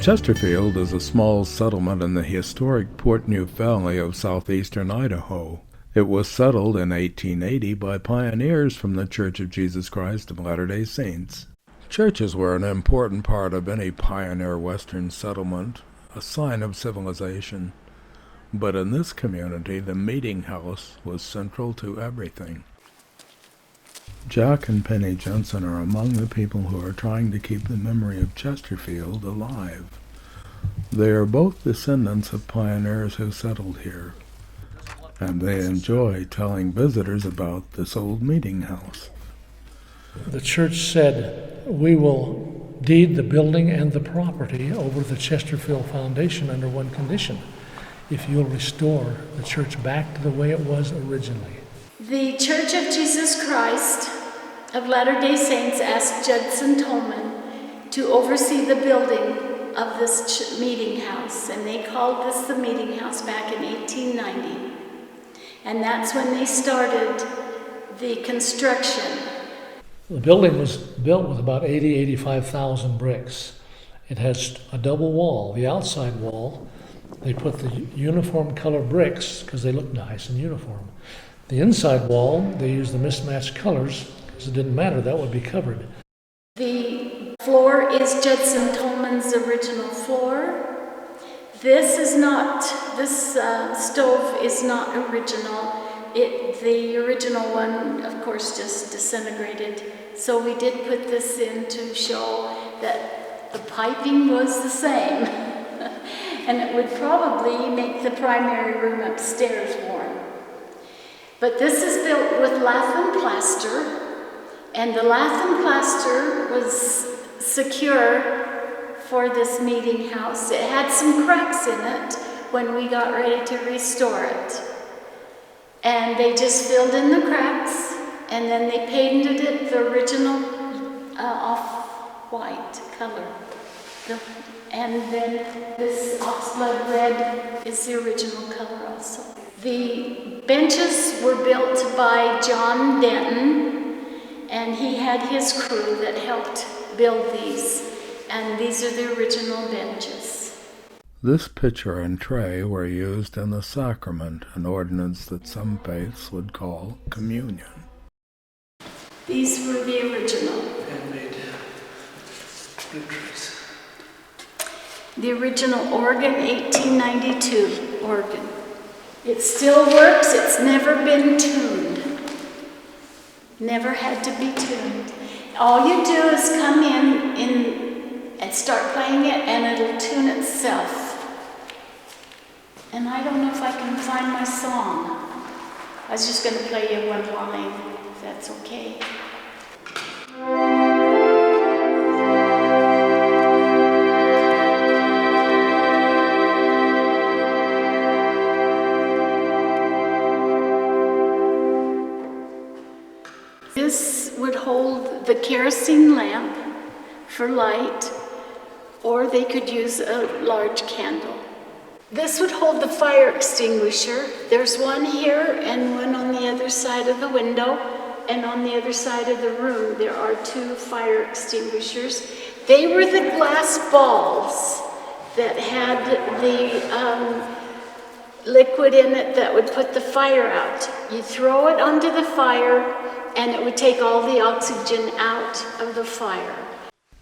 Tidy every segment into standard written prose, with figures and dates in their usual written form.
Chesterfield is a small settlement in the historic Port-Neuf Valley of southeastern Idaho. It was settled in 1880 by pioneers from the Church of Jesus Christ of Latter-day Saints. Churches were an important part of any pioneer western settlement, a sign of civilization. But in this community, the Meetinghouse was central to everything. Jack and Penni Jensen are among the people who are trying to keep the memory of Chesterfield alive. They are both descendants of pioneers who settled here, and they enjoy telling visitors about this old meeting house. The church said, "We will deed the building and the property over the Chesterfield Foundation under one condition: if you'll restore the church back to the way it was originally." The Church of Jesus Christ of Latter-day Saints asked Judson Tolman to oversee the building of this meeting house, and they called this the meeting house back in 1890. And that's when they started the construction. The building was built with about 85,000 bricks. It has a double wall. The outside wall, they put the uniform color bricks because they look nice and uniform. The inside wall, they used the mismatched colors because it didn't matter, that would be covered. The floor is Judson Tolman's original floor. This stove is not original. The original one, of course, just disintegrated. So we did put this in to show that the piping was the same. And it would probably make the primary room upstairs warm. But this is built with lath and plaster, and the lath and plaster was secure for this meeting house. It had some cracks in it when we got ready to restore it. And they just filled in the cracks, and then they painted it the original off-white color. And then this oxblood red is the original color also. The benches were built by John Denton, and he had his crew that helped build these. And these are the original benches. This pitcher and tray were used in the sacrament, an ordinance that some faiths would call communion. These were the original. Handmade flute trays. The original organ, 1892 organ. It still works. It's never been tuned. Never had to be tuned. All you do is come in and start playing it, and it'll tune itself. And I don't know if I can find my song. I was just going to play you one line, if that's okay. This would hold the kerosene lamp for light, or they could use a large candle. This would hold the fire extinguisher. There's one here and one on the other side of the window, and on the other side of the room there are two fire extinguishers. They were the glass balls that had the liquid in it that would put the fire out. You throw it onto the fire, and it would take all the oxygen out of the fire.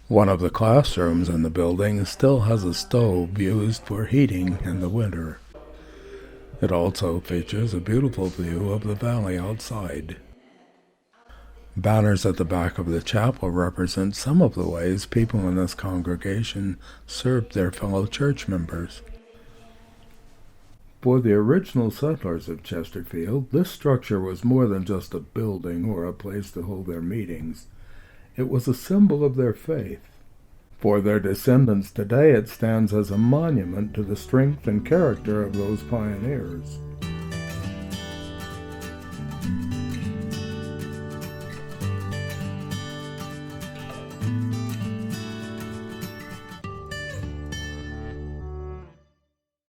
One of the classrooms in the building still has a stove used for heating in the winter. It also features a beautiful view of the valley outside. Banners at the back of the chapel represent some of the ways people in this congregation served their fellow church members. For the original settlers of Chesterfield, this structure was more than just a building or a place to hold their meetings. It was a symbol of their faith. For their descendants today, it stands as a monument to the strength and character of those pioneers.